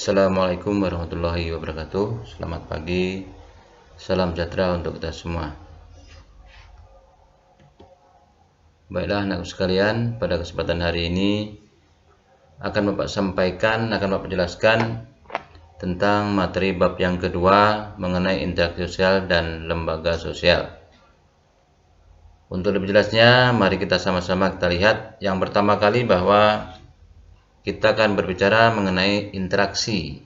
Assalamualaikum warahmatullahi wabarakatuh. Selamat pagi, salam sejahtera untuk kita semua. Baiklah anakku sekalian, pada kesempatan hari ini akan Bapak jelaskan tentang materi bab yang kedua mengenai interaksi sosial dan lembaga sosial. Untuk lebih jelasnya, mari kita sama-sama kita lihat yang pertama kali bahwa kita akan berbicara mengenai interaksi.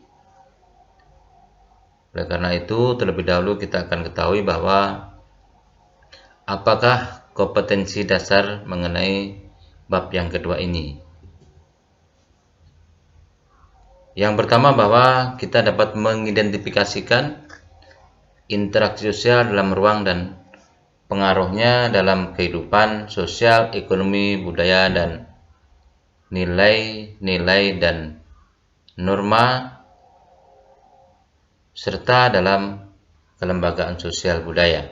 Oleh karena itu, terlebih dahulu kita akan ketahui bahwa apakah kompetensi dasar mengenai bab yang kedua ini. Yang pertama bahwa kita dapat mengidentifikasikan interaksi sosial dalam ruang dan pengaruhnya dalam kehidupan sosial, ekonomi, budaya, dan nilai-nilai dan norma serta dalam kelembagaan sosial budaya.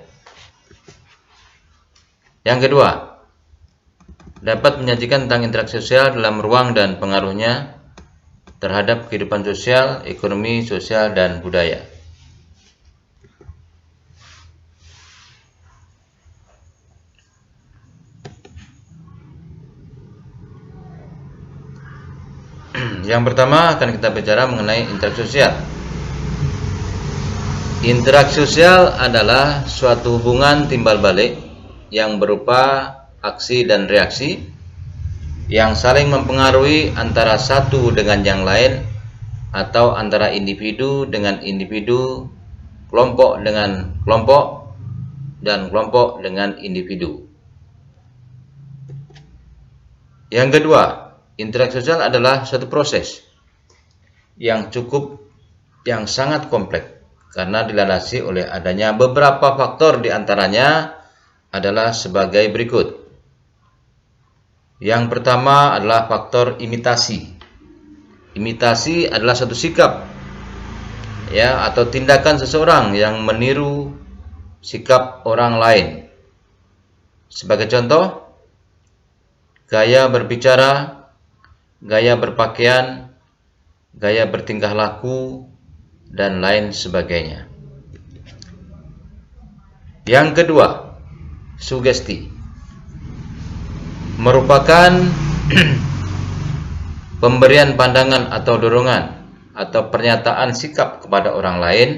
Yang kedua, dapat menyajikan tentang interaksi sosial dalam ruang dan pengaruhnya terhadap kehidupan sosial, ekonomi, sosial, dan budaya. Yang pertama akan kita bicara mengenai interaksi sosial. Interaksi sosial adalah suatu hubungan timbal balik yang berupa aksi dan reaksi yang saling mempengaruhi antara satu dengan yang lain atau antara individu dengan individu, kelompok dengan kelompok, dan kelompok dengan individu. Yang kedua, interaksi sosial adalah suatu proses yang sangat kompleks karena dilandasi oleh adanya beberapa faktor, diantaranya adalah sebagai berikut. Yang pertama adalah faktor imitasi. Imitasi adalah satu sikap atau tindakan seseorang yang meniru sikap orang lain. Sebagai contoh, gaya berbicara, gaya berpakaian, gaya bertingkah laku, dan lain sebagainya. Yang kedua, sugesti merupakan pemberian pandangan atau dorongan atau pernyataan sikap kepada orang lain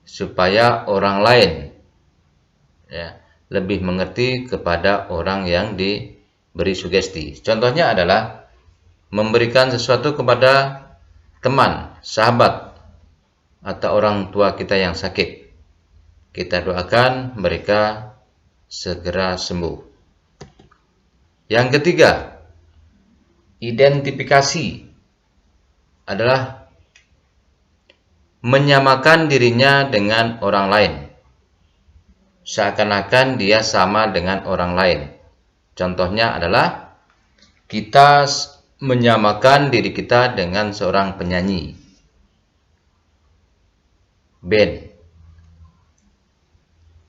supaya orang lain lebih mengerti kepada orang yang diberi sugesti. Contohnya adalah memberikan sesuatu kepada teman, sahabat, atau orang tua kita yang sakit. Kita doakan mereka segera sembuh. Yang ketiga, identifikasi adalah menyamakan dirinya dengan orang lain, seakan-akan dia sama dengan orang lain. Contohnya adalah kita menyamakan diri kita dengan seorang penyanyi band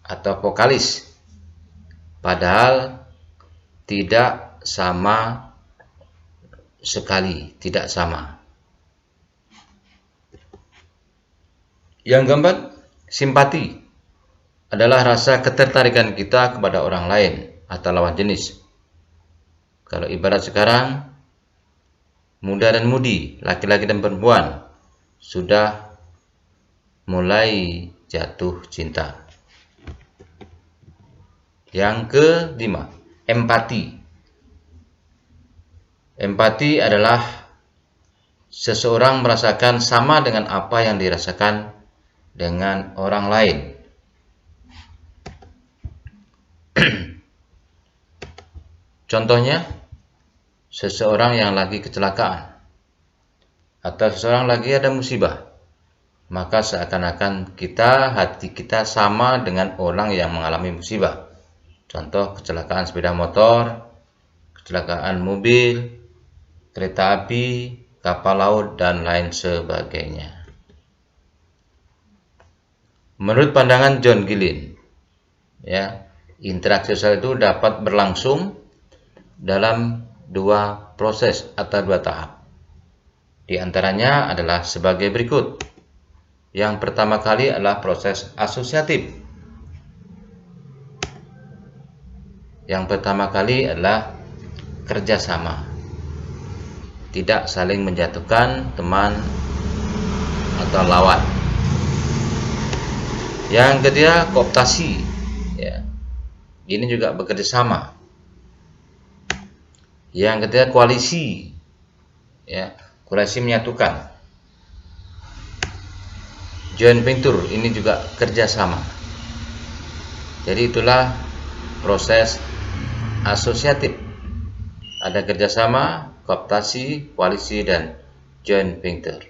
atau vokalis, padahal tidak sama sekali, tidak sama. Yang keempat, simpati adalah rasa ketertarikan kita kepada orang lain atau lawan jenis. Kalau ibarat sekarang, muda dan mudi, laki-laki dan perempuan sudah mulai jatuh cinta. Yang kelima, empati. Empati adalah seseorang merasakan sama dengan apa yang dirasakan dengan orang lain. Contohnya, seseorang yang lagi kecelakaan atau seseorang lagi ada musibah, maka seakan-akan hati kita sama dengan orang yang mengalami musibah. Contoh, kecelakaan sepeda motor, kecelakaan mobil, kereta api, kapal laut, dan lain sebagainya. Menurut pandangan John Gillen, interaksi sosial itu dapat berlangsung dalam dua proses atau dua tahap. Di antaranya adalah sebagai berikut. Yang pertama kali adalah proses asosiatif. Yang pertama kali adalah kerjasama, tidak saling menjatuhkan teman atau lawan. Yang ketiga, kooptasi, ya, ini juga bekerja sama. Yang ketiga, koalisi, ya, koalisi menyatukan. Joint venture, ini juga kerjasama. Jadi itulah proses asosiatif. Ada kerjasama, kooptasi, koalisi, dan joint venture.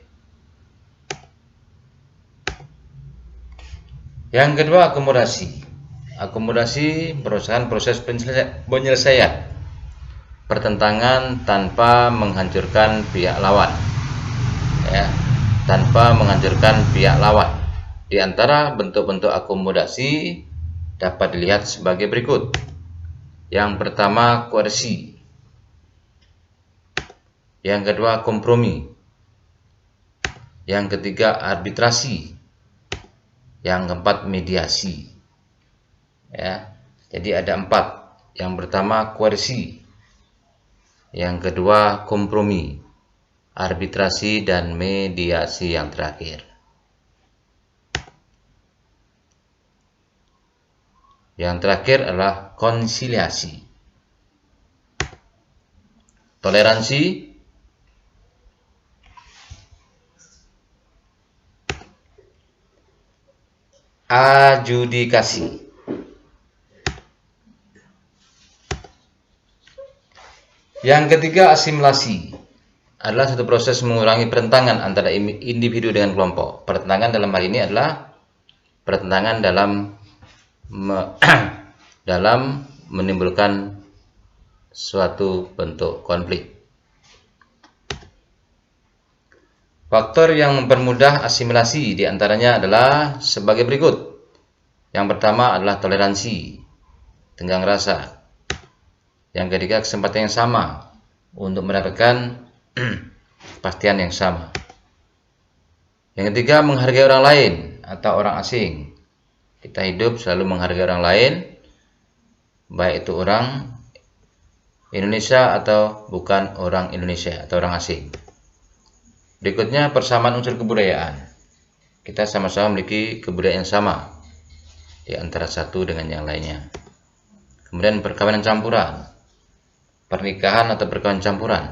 Yang kedua, akomodasi. Akomodasi merupakan proses penyelesaian pertentangan tanpa menghancurkan pihak lawan, ya, tanpa menghancurkan pihak lawan. Di antara bentuk-bentuk akomodasi dapat dilihat sebagai berikut. Yang pertama, koersi. Yang kedua, kompromi. Yang ketiga, arbitrasi. Yang keempat, mediasi. Ya, jadi ada 4. Yang pertama, koersi. Yang kedua, kompromi, arbitrasi, dan mediasi yang terakhir. Yang terakhir adalah konsiliasi. Toleransi, adjudikasi. Yang ketiga, asimilasi. Adalah satu proses mengurangi pertentangan antara individu dengan kelompok. Pertentangan dalam hal ini adalah pertentangan dalam menimbulkan suatu bentuk konflik. Faktor yang mempermudah asimilasi diantaranya adalah sebagai berikut. Yang pertama adalah toleransi, tenggang rasa. Yang ketiga, kesempatan yang sama untuk mendapatkan kepastian yang sama. Yang ketiga, menghargai orang lain atau orang asing. Kita hidup selalu menghargai orang lain, baik itu orang Indonesia atau bukan orang Indonesia atau orang asing. Berikutnya, persamaan unsur kebudayaan. Kita sama-sama memiliki kebudayaan yang sama di antara satu dengan yang lainnya. Kemudian perkawinan campuran, pernikahan atau perkawinan campuran.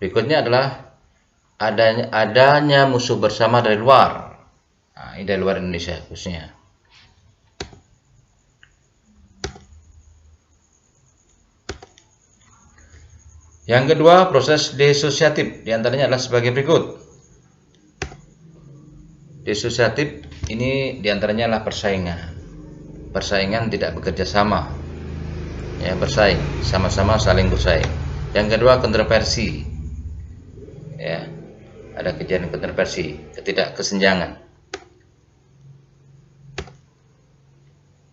Berikutnya adalah adanya musuh bersama dari luar. Nah, ini dari luar Indonesia khususnya. Yang kedua, proses disosiatif. Di antaranya adalah sebagai berikut. Disosiatif ini diantaranya adalah persaingan. Persaingan tidak bekerja sama, ya, bersaing, sama-sama saling bersaing. Yang kedua, kontroversi, ya, ada kejadian kontroversi, ketidakkesenjangan.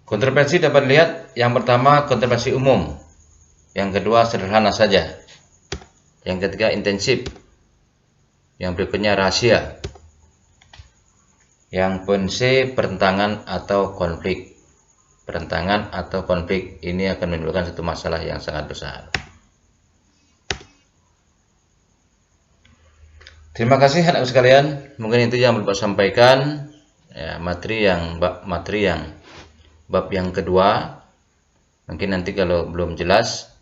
Kontroversi dapat dilihat, yang pertama kontroversi umum, yang kedua sederhana saja, yang ketiga intensif, yang berikutnya rahasia, yang C, pertentangan atau konflik. Pertentangan atau konflik ini akan menimbulkan satu masalah yang sangat besar. Terima kasih anak sekalian. Mungkin itu yang Bapak sampaikan, ya, materi yang bab yang kedua. Mungkin nanti kalau belum jelas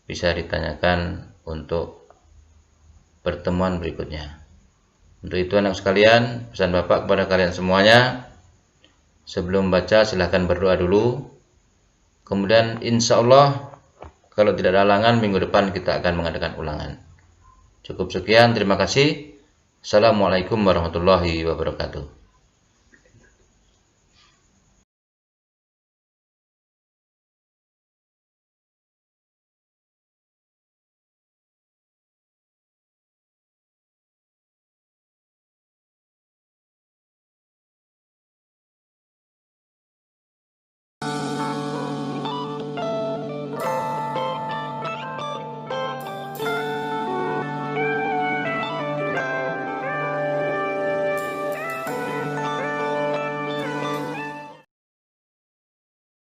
bisa ditanyakan untuk pertemuan berikutnya. Untuk itu anak sekalian, pesan Bapak kepada kalian semuanya, sebelum baca silahkan berdoa dulu. Kemudian insya Allah kalau tidak ada halangan, minggu depan kita akan mengadakan ulangan. Cukup sekian, terima kasih. Assalamualaikum warahmatullahi wabarakatuh.